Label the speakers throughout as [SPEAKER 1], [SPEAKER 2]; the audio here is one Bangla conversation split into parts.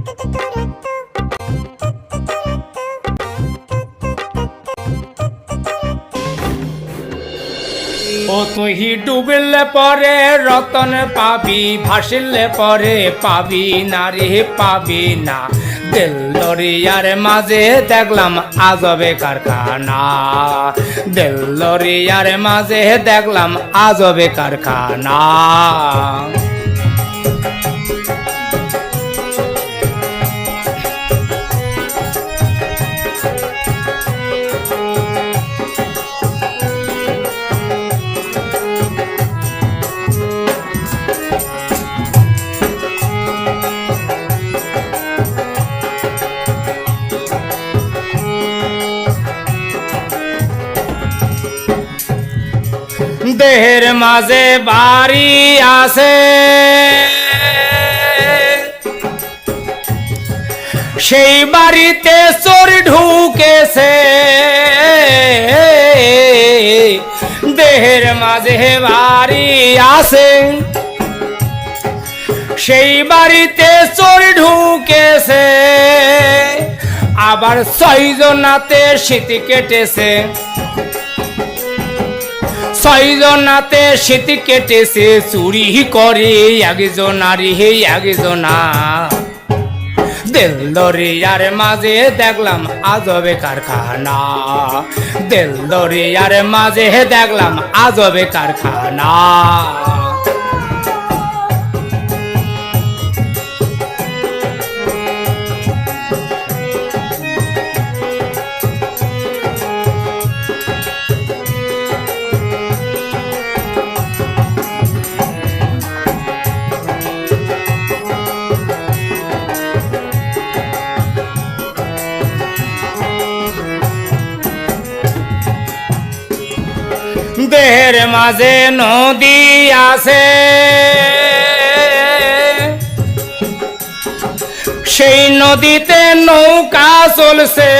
[SPEAKER 1] ও তুই ডুবিলে পরে রতন পাবি, ভাসিলে পরে পাবি না রে পাবি না। দিল দরিয়ার মাঝে দেখলাম আজবে কারখানা, দিল দরিয়ার মাঝে দেখলাম আজবে কারখানা। দেহের মাঝে বাড়ি আছে, সেই বাড়িতে চোর ঢুকেছে। দেহের মাঝে বাড়ি আছে, সেই বাড়িতে চোর ঢুকেছে। আবার 6 জনাতে শীত কেটেছে, 6 জনাতে শীত কেটেছে। চুরি করে একজনারি হে একজনা। দিল দরিয়ার মাঝে দেখলাম আজবে কারখানা, দিল দরিয়ার মাঝে দেখলাম আজবে কারখানা। দেহের মাঝে নদী আছে, সেই নদীতে নৌকা চলছে।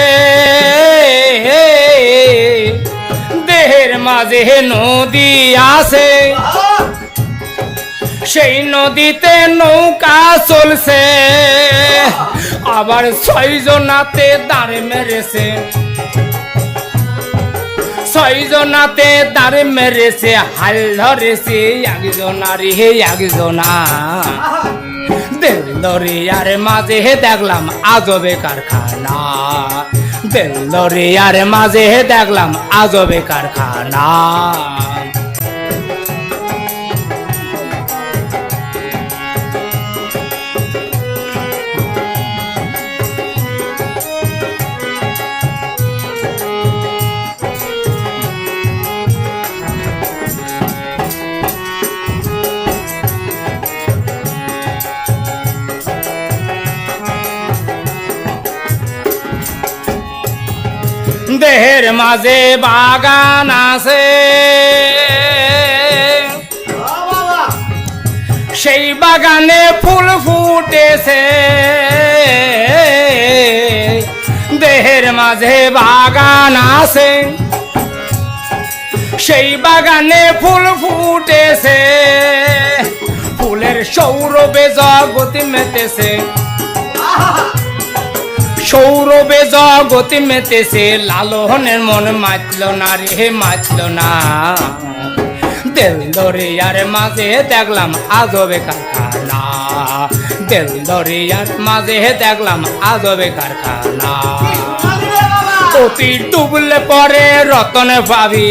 [SPEAKER 1] দেহের মাঝে নদী আছে, সেই নদীতে নৌকা চলছে। আবার 6 জনাতে দাঁড়ে মেরেছে, 6 জনাতে দাঁড়ে মেরেছে। হাল ধরেছে একজনারি হে একজনা। দিল দরিয়ার মাঝে দেখলাম আজবে কারখানা, দিল দরিয়ার মাঝে দেখলাম আজবে কারখানা। দেহের মাঝে বাগান আছে, সেই বাগানে ফুল ফুটেছে। দেহের মাঝে বাগান আছে, সেই বাগানে ফুল ফুটেছে। ফুলের সৌরভে জগৎ মেতেছে, সৌরভে জগৎ মেতেছে। লালনের মন মাতল না রে মাতল না। দিল দরিয়ার মাঝে দেখলাম আজবে কারখানা, দিল দরিয়ার মাঝে দেখলাম আজবে কারখানা। অতি ডুবলে পরে রতন পাবি,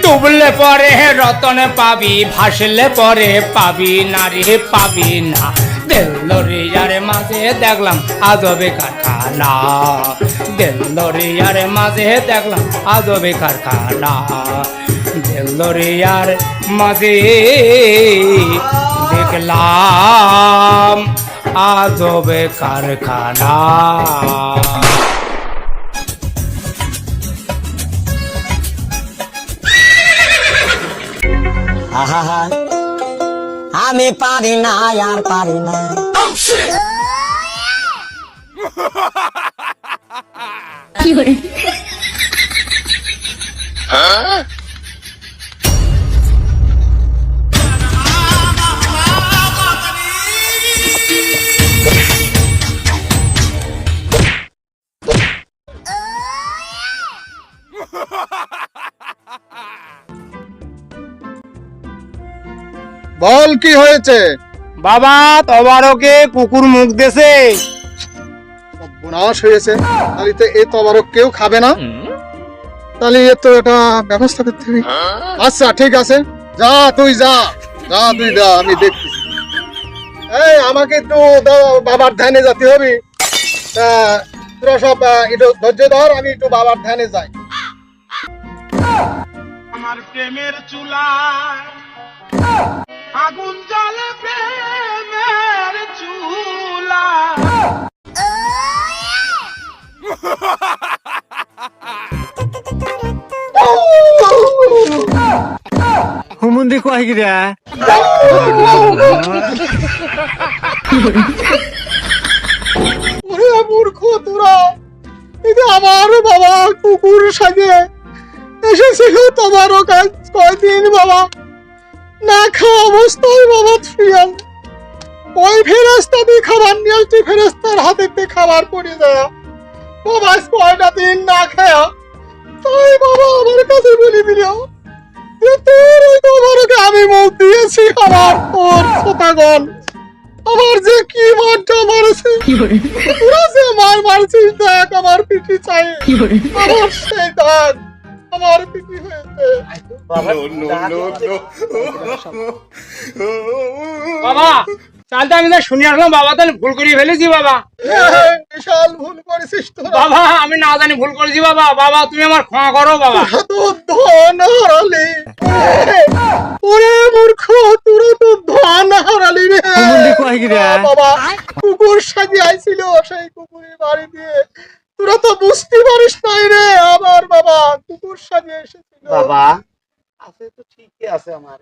[SPEAKER 1] ডুবলে পরে রতন পাবি, ভাসলে পরে পাবি না রে পাবি না। দিল দরিয়ার মাঝে দেখলাম আজবে কারখানা, দিল দরিয়ার মাঝে দেখলাম আজবে কারখানা। দিল দরিয়ার মাঝে দেখলাম আজবে কারখানা।
[SPEAKER 2] আমি পারি না আর পারি না।
[SPEAKER 3] বল কি হয়েছে?
[SPEAKER 1] বাবা তবারকে কুকুর মুখ দেছে।
[SPEAKER 3] সর্বনাশ হয়েছে, তাহলে তো এই তবারক কেউ খাবে না। তাহলে এ তো এটা ব্যবস্থা করতে হবে। আচ্ছা ঠিক আছে, যা তুই যা, আমি দেখতেছি। এই আমাকে একটু বাবার ধ্যানে যেতে হবে। তা তোরা সব একটু ধৈর্য ধর, আমি একটু বাবার ধ্যানে যাই।
[SPEAKER 4] আমার প্রেমের চুলায় আগুন জ্বলে, প্রেমের চুলা।
[SPEAKER 5] হুমুন্দি কয় গিরা
[SPEAKER 3] ওরে মূর্খ তোরা, এটা আমার বাবা কুকুর সাজে এসেছিল তোমারও কাজ কয়দিন বাবা না খাওয়া অবস্থায় বাবা থুইয়াল। ওই ফেরেস্তা দিয়ে খাবার নিয়ে আসছি, ফেরেস্তার হাতে খাবার পড়ে যায় বাবা। আজ কয়টা দিন না খায়া তাই বাবা আমার কাছে বলে দিল যে তোর ওই তোমারকে আমি মুখ দিয়েছি। আমার তোর ছোটাগণ আমার যে কি মারটা মারছে, তোরা যে মার মারছিস, দেখ আমার পিঠি চাই, আমার সেই দাগ আমার পিঠি হয়েছে।
[SPEAKER 1] বাবা তাহলে আমি যা শুনে আসলাম বাবা, তাহলে ভুল করে ফেলেছি বাবা।
[SPEAKER 3] বিশাল ভুল করেছিস তোরা।
[SPEAKER 1] বাবা আমি না জানি ভুল করেছি বাবা। বাবা তুমি আমার ক্ষমা করো বাবা।
[SPEAKER 3] তো ধন হারালি, ওরে মূর্খ, তোরা তো ধন হারালি রে।
[SPEAKER 5] হুমুন্দি কয় গিরা
[SPEAKER 3] বাবা কুকুর সাজিয়ে আইছিল, সেই কুকুরের বাড়ি দিয়ে তোরা তো বুঝতে পারিস নাই রে। আমার বাবা কুকুর সাজিয়ে এসেছিল বাবা। আছে তো ঠিকই আছে আমার।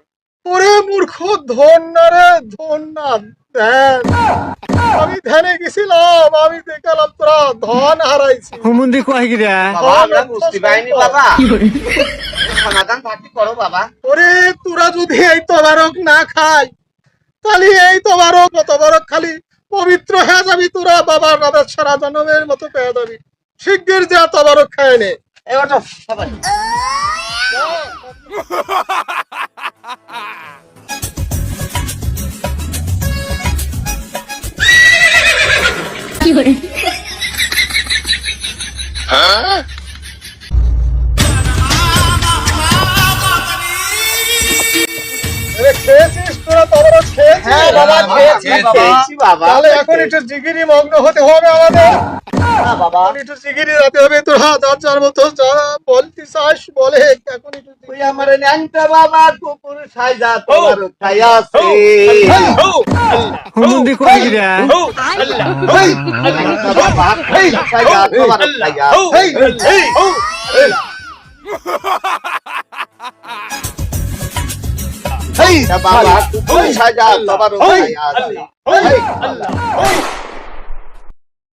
[SPEAKER 3] ওরে মূর্খ, ধন না রে, ধন না, ধ্যান। আমি ধ্যানে গেছিলাম, আমি দেখালাম তোরা ধন হারাইছি।
[SPEAKER 5] হুমুন্দি কয় গিরা
[SPEAKER 3] আমরা বুঝতে পারিনি বাবা, সমাধান ভাটি করো বাবা। ওরে তোরা যদি এই তবারক না খাই, তাহলে এই তবারক খালি পবিত্র হয়ে যাবি তোরা, বাবার রাবের সারা জন্মের মতো পেয়ে যাবি। শিগগির যা তবারক খায় নে। খেয়েছিস তোরা তবারক খেয়েছিস?
[SPEAKER 2] হ্যাঁ বাবা, খেয়েছি বাবা।
[SPEAKER 3] তাহলে এখন একটু জিগিরি মগ্ন হতে হবে আমাদের।
[SPEAKER 2] বাবা
[SPEAKER 3] এখন একটু জিগিরি যেতে হবে। তোরা যার যার মতো যা বলতে চাস বলে। এখন একটু
[SPEAKER 2] তুই আমার ন্যাংটা বাবা কুকুর সাজা তোমার খাইয়াছে।
[SPEAKER 5] হুমুন্দি কয় গিরা
[SPEAKER 2] ন্যাংটা বাবা কুকুর সাজা তোমার খাইয়াছে। বাবা কুকুর সাজা তোমার খাইয়াছে।